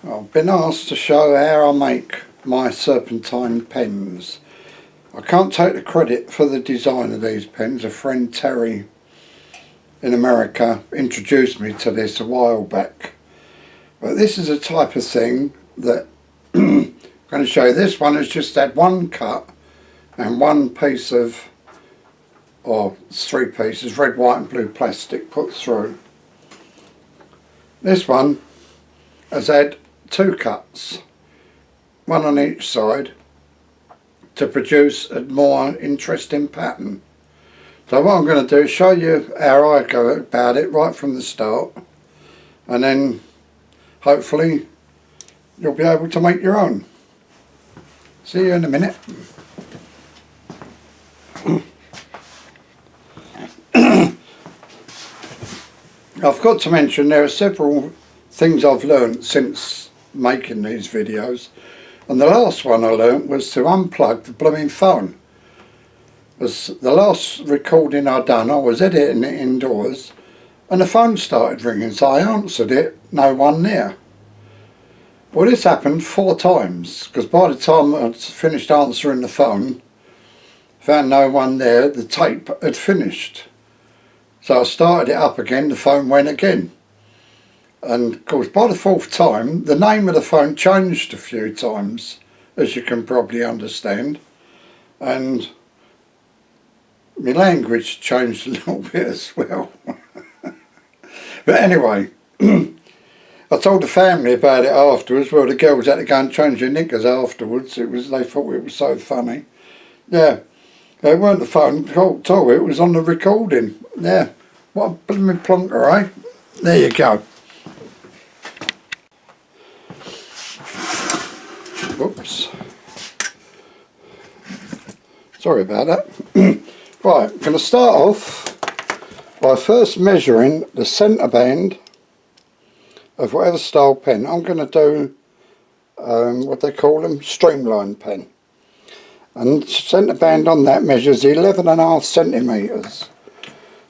I've been asked to show how I make my Serpentine pens. I can't take the credit for the design of these pens. A friend, Terry, in America, introduced me to this a while back. But this is a type of thing that I'm going to show you. This one has just had one cut and one piece of, or three pieces, red, white and blue plastic put through. This one has had two cuts, one on each side, to produce a more interesting pattern. So what I'm going to do is show you how I go about it right from the start, and then hopefully you'll be able to make your own. See you in a minute. I've got to mention there are several things I've learnt since making these videos, and the last one I learnt was to unplug the blooming phone. As the last recording I done, I was editing it indoors and the phone started ringing, so I answered it, no one there. Well, this happened 4 times, because by the time I'd finished answering the phone, found no one there, the tape had finished. So I started it up again, the phone went again. And of course by the 4th time, the name of the phone changed a few times, as you can probably understand. And my language changed a little bit as well. But anyway, I told the family about it afterwards. Well, the girls had to go and change their knickers afterwards. They thought it was so funny. Yeah, it weren't the phone at all, it was on the recording. Yeah, what a blooming plonker, eh? There you go. Whoops. Sorry about that. Right, I'm going to start off by first measuring the centre band of whatever style pen. I'm going to do what they call them, streamline pen. And centre band on that measures 11.5 centimetres.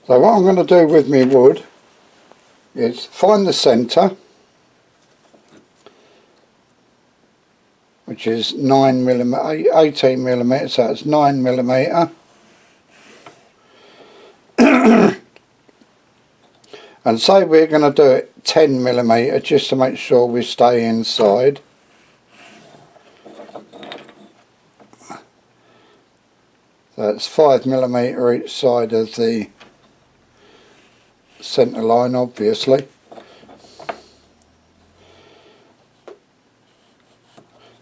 So what I'm going to do with my wood is find the centre, which is 9mm, 18mm, so it's 9mm. And say we're going to do it 10mm just to make sure we stay inside. So it's 5mm each side of the centre line, obviously.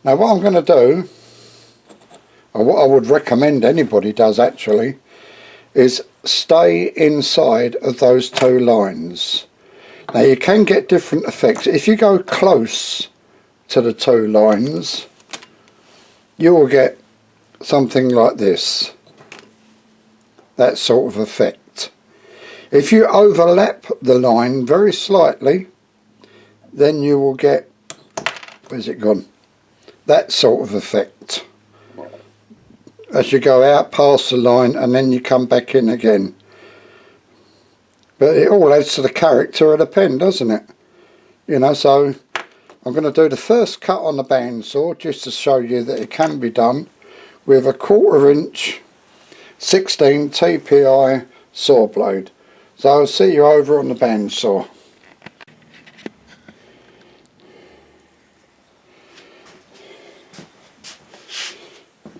Now what I'm going to do, or what I would recommend anybody does actually, is stay inside of those 2 lines. Now you can get different effects. If you go close to the 2 lines, you will get something like this, that sort of effect. If you overlap the line very slightly, then you will get, where's it gone, that sort of effect as you go out past the line and then you come back in again. But it all adds to the character of the pen, doesn't it? You know, so I'm going to do the first cut on the bandsaw just to show you that it can be done with a 1/4 inch 16 TPI saw blade. So I'll see you over on the bandsaw.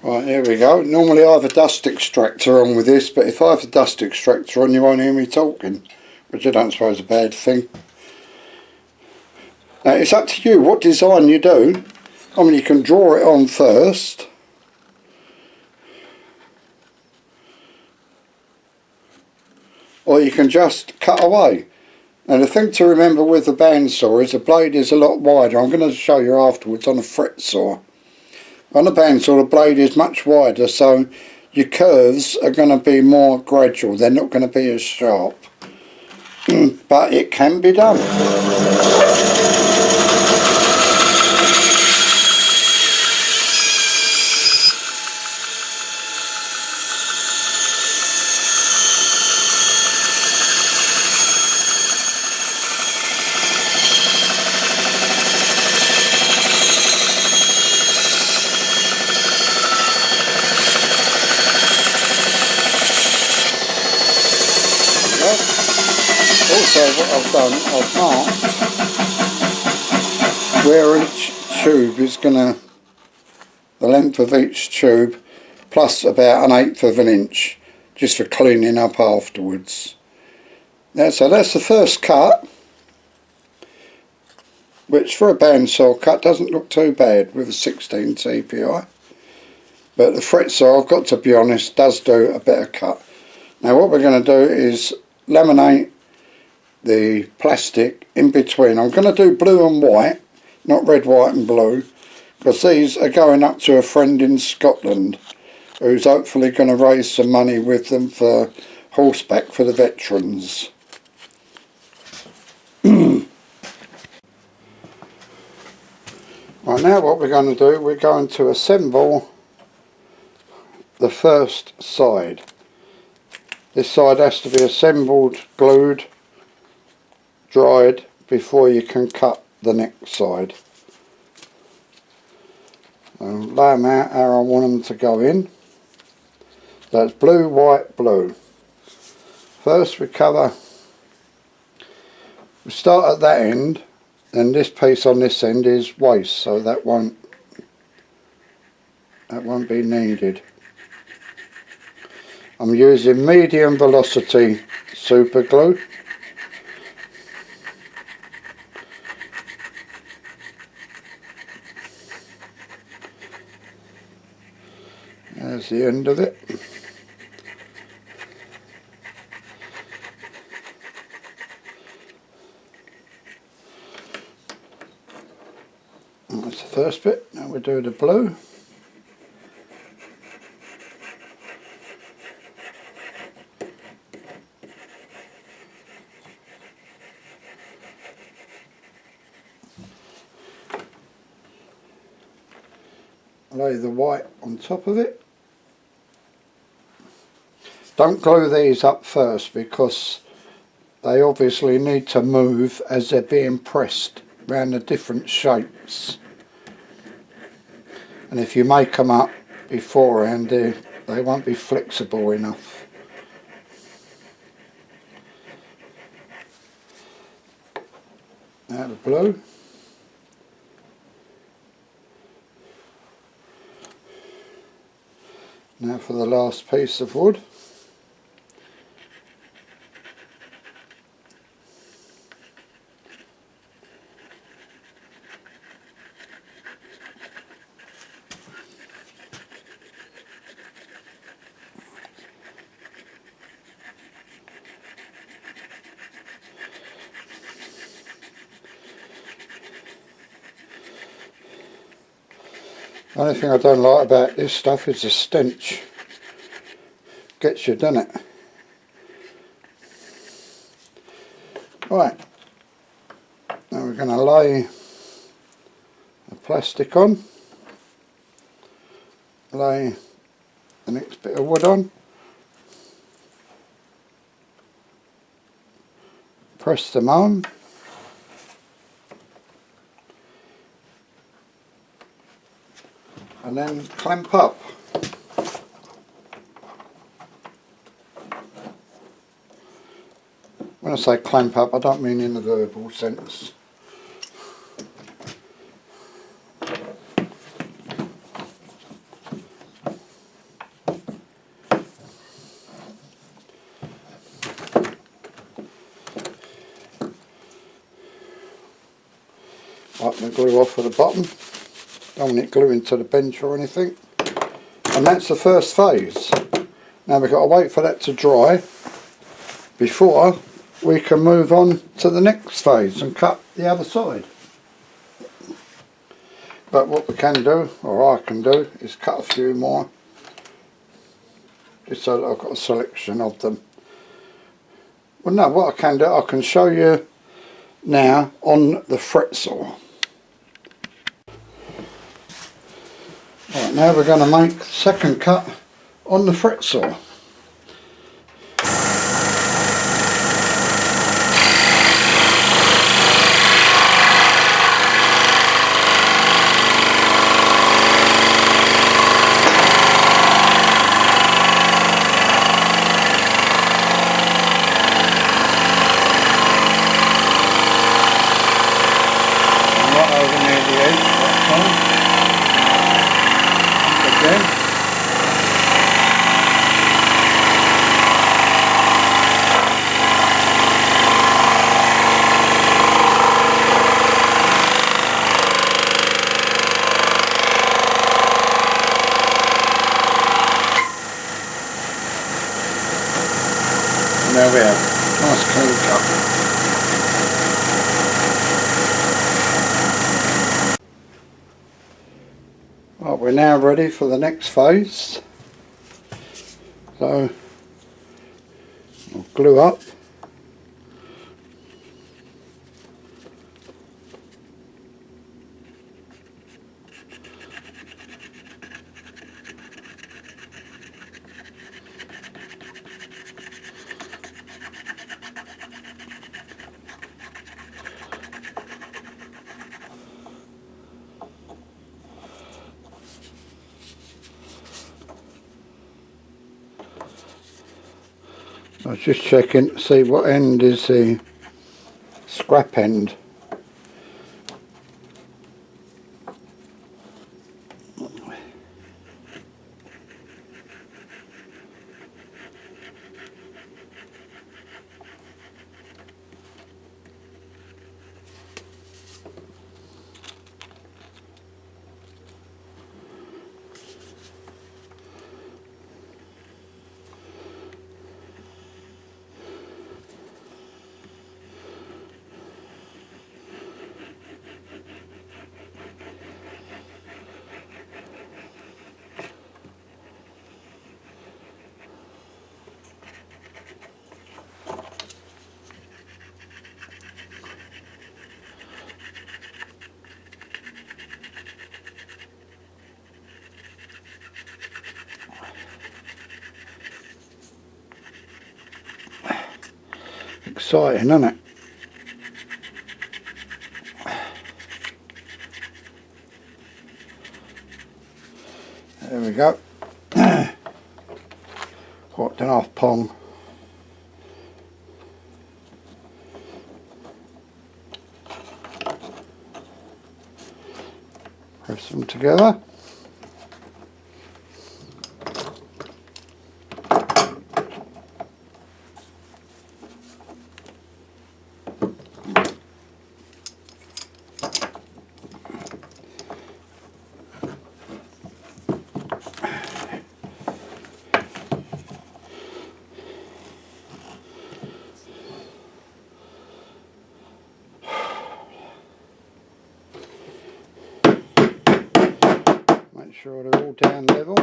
Right, here we go. Normally I have a dust extractor on with this, but if I have the dust extractor on you won't hear me talking, which I don't suppose is a bad thing. Now it's up to you what design you do. I mean, you can draw it on first, or you can just cut away. Now the thing to remember with the bandsaw is the blade is a lot wider. I'm going to show you afterwards on a fret saw. On the bandsaw the blade is much wider, so your curves are going to be more gradual, they're not going to be as sharp. But it can be done. where each tube is gonna, the length of each tube plus about 1/8 of an inch, just for cleaning up afterwards. Now, so that's the first cut, which for a bandsaw cut doesn't look too bad with a 16 CPI, but the fret saw, I've got to be honest, does do a better cut. Now what we're going to do is laminate the plastic in between. I'm going to do blue and white, not red, white and blue, because these are going up to a friend in Scotland who's hopefully going to raise some money with them for horseback for the veterans. Right, now what we're going to do, we're going to assemble the first side. This side has to be assembled, glued, dried before you can cut the next side. I'll lay them out how I want them to go in. That's blue, white, blue. First we cover, we start at that end, and this piece on this end is waste, so that won't be needed. I'm using medium velocity super glue. There's the end of it. That's the first bit. Now we do the blue. Lay the white on top of it. Don't glue these up first because they obviously need to move as they're being pressed around the different shapes. And if you make them up beforehand, they won't be flexible enough. Now the blue. Now for the last piece of wood. The only thing I don't like about this stuff is the stench. Gets you, doesn't it? Right, now we're going to lay the plastic on, lay the next bit of wood on, press them on, and then clamp up. When I say clamp up, I don't mean in the verbal sense. Wipe the glue off at the bottom. Don't want it gluing to the bench or anything. And that's the first phase. Now we've got to wait for that to dry before we can move on to the next phase and cut the other side. But what we can do, or I can do, is cut a few more, just so that I've got a selection of them. Well no, what I can do, I can show you now on the fret saw. Right, now we're going to make the second cut on the fret saw. Right over near There we are. Nice clean cut. Right, we're now ready for the next phase. So I'll glue up. I was just checking to see what end is the scrap end. Exciting, isn't it? There we go. Quite an off pong. Press them together. Make sure they're all down level.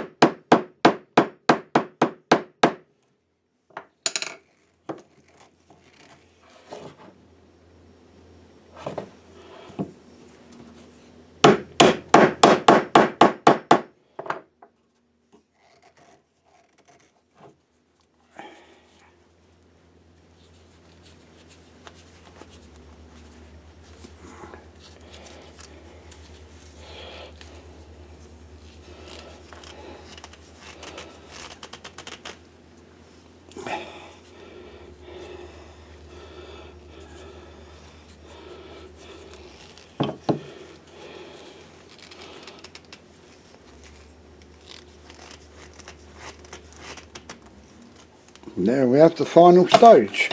And there we have the final stage.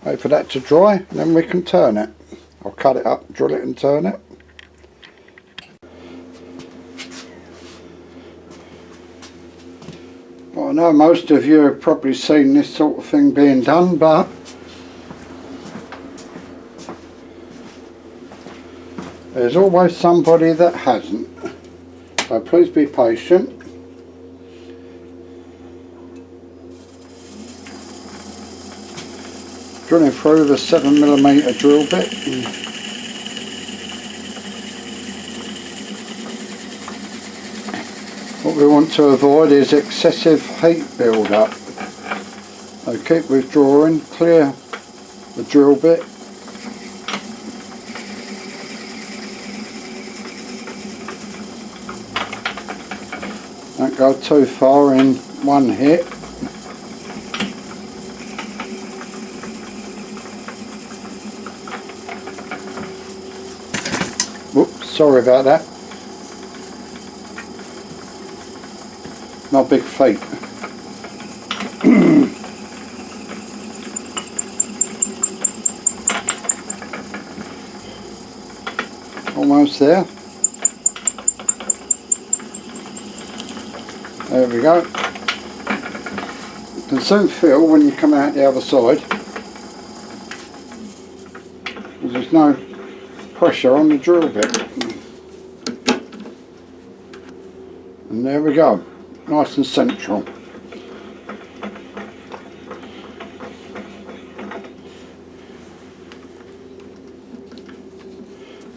Wait for that to dry and then we can turn it. I'll cut it up, drill it and turn it. Well, I know most of you have probably seen this sort of thing being done, but there's always somebody that hasn't. So please be patient. Drilling through the 7mm drill bit. What we want to avoid is excessive heat build up. So keep withdrawing, clear the drill bit. Don't go too far in one hit. Whoops, sorry about that. My big feet. Almost there. There we go. can soon feel when you come out the other side, there's no pressure on the drill bit. And there we go, nice and central.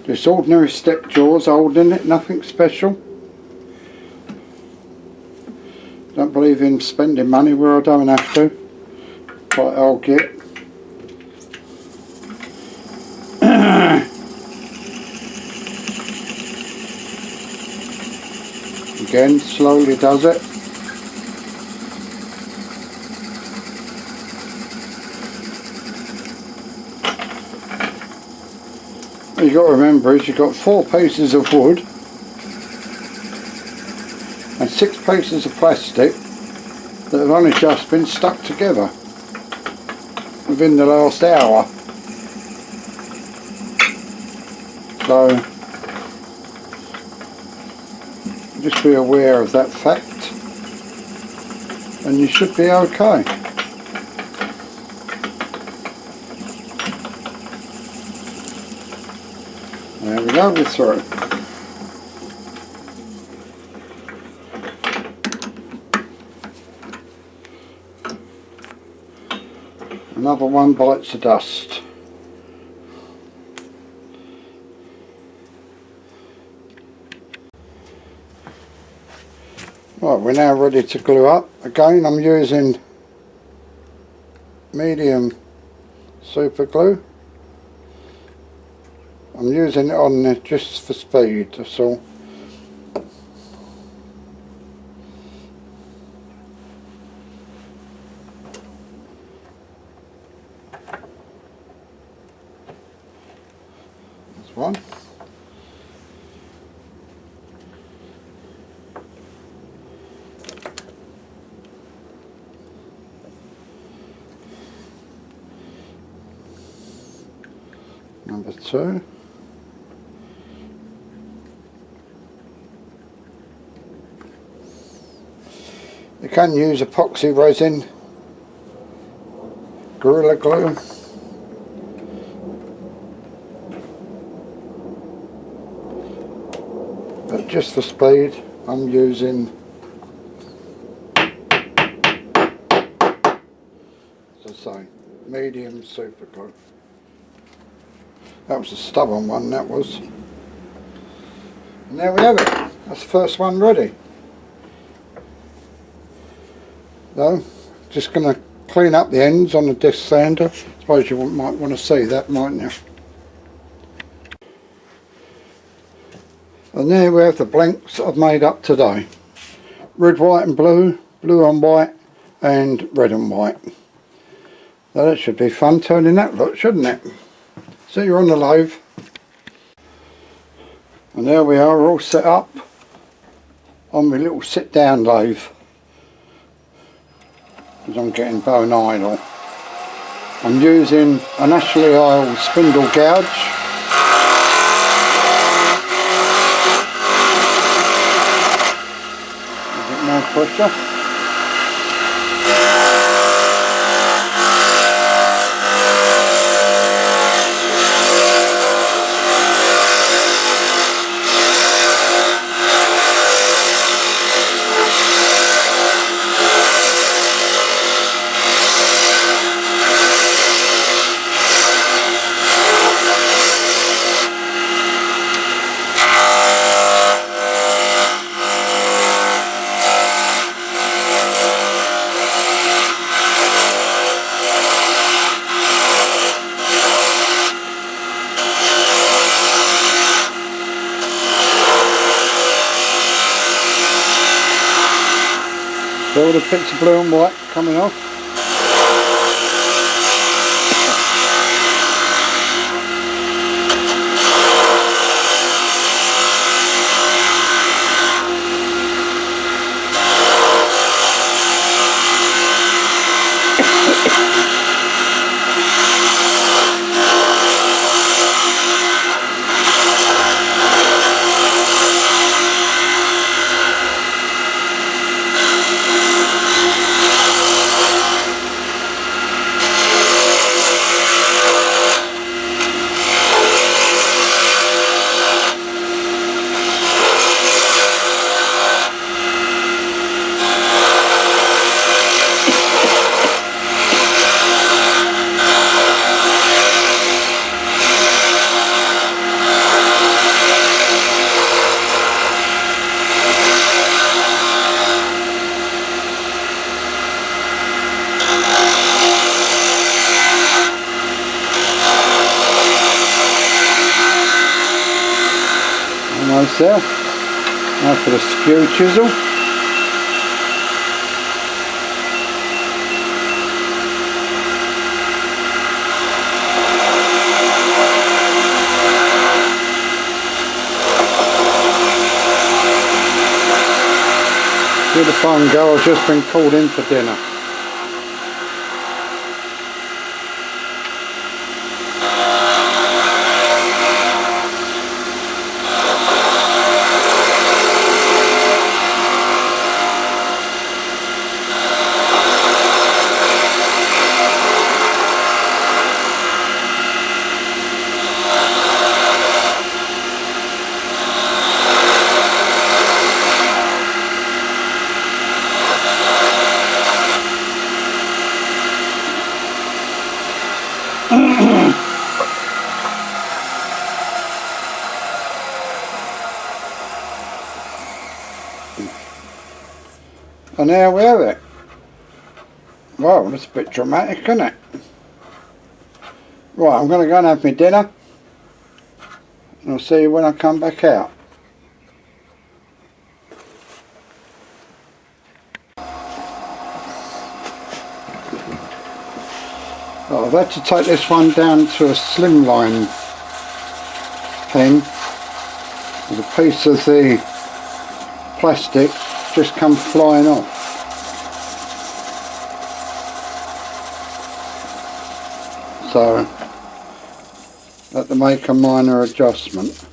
Just ordinary step jaws holding it, nothing special. Don't believe in spending money where I don't have to. Quite old kit. Again, slowly does it. What you've got to remember is you've got 4 pieces of wood and 6 pieces of plastic that have only just been stuck together within the last hour. So just be aware of that fact and you should be okay. There we go, we're through. Another one bites the dust. Right, we're now ready to glue up. Again, I'm using medium super glue. I'm using it on there just for speed, that's all. That's one. Number 2. You can use epoxy resin, Gorilla Glue, but just for speed I'm using, as I say, medium super glue. That was a stubborn one, that was. And there we have it, that's the first one ready. So, just going to clean up the ends on the disc sander. Suppose you might want to see that, mightn't you? And there we have the blanks I've made up today. Red, white and blue, blue on white and red and white. So that should be fun turning that look, shouldn't it? So you're on the lathe. And there we are, all set up on my little sit down lathe. As I'm getting bone idle. I'm using an Ashley Isle spindle gouge. A bit more pressure. So all the bits of blue and white coming off. Nice there. Now for the skew chisel. See the fun go, I've just been called in for dinner. And there we have it. Wow, that's a bit dramatic, isn't it? Right, I'm going to go and have my dinner. And I'll see you when I come back out. Well, I've had to take this one down to a slimline pen. With a piece of the plastic just come flying off. So, had to make a minor adjustment.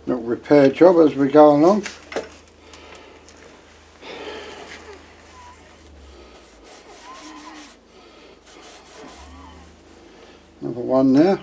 Little repair job as we go along. Another one there.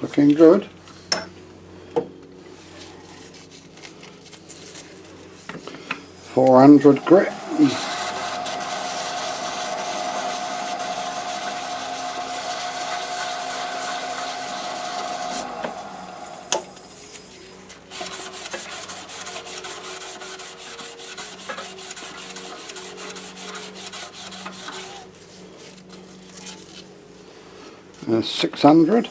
Looking good. .400 grit. 600.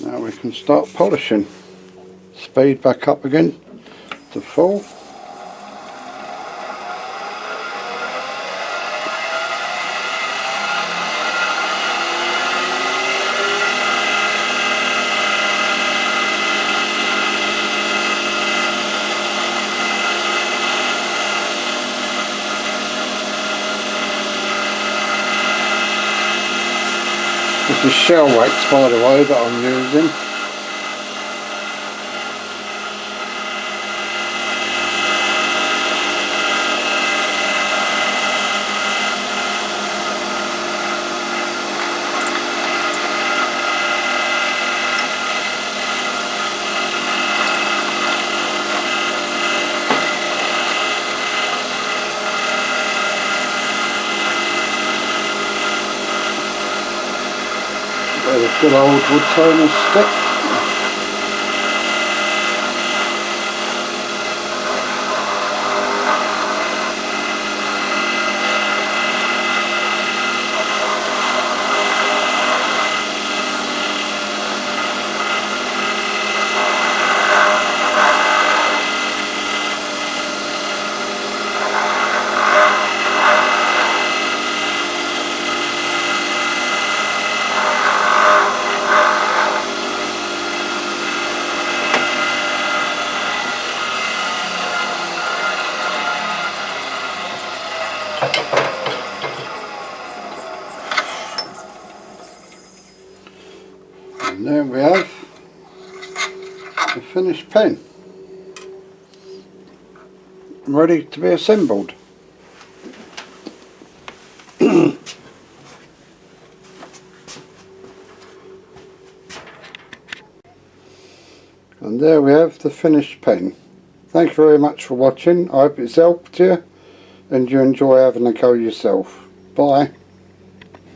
Now we can start polishing. Speed back up again to full. This is shell wax, by the way, that I'm using. With a good old wood toner stick. And there we have the finished pen, ready to be assembled. And there we have the finished pen. Thank you very much for watching. I hope it's helped you and you enjoy having a go yourself. Bye.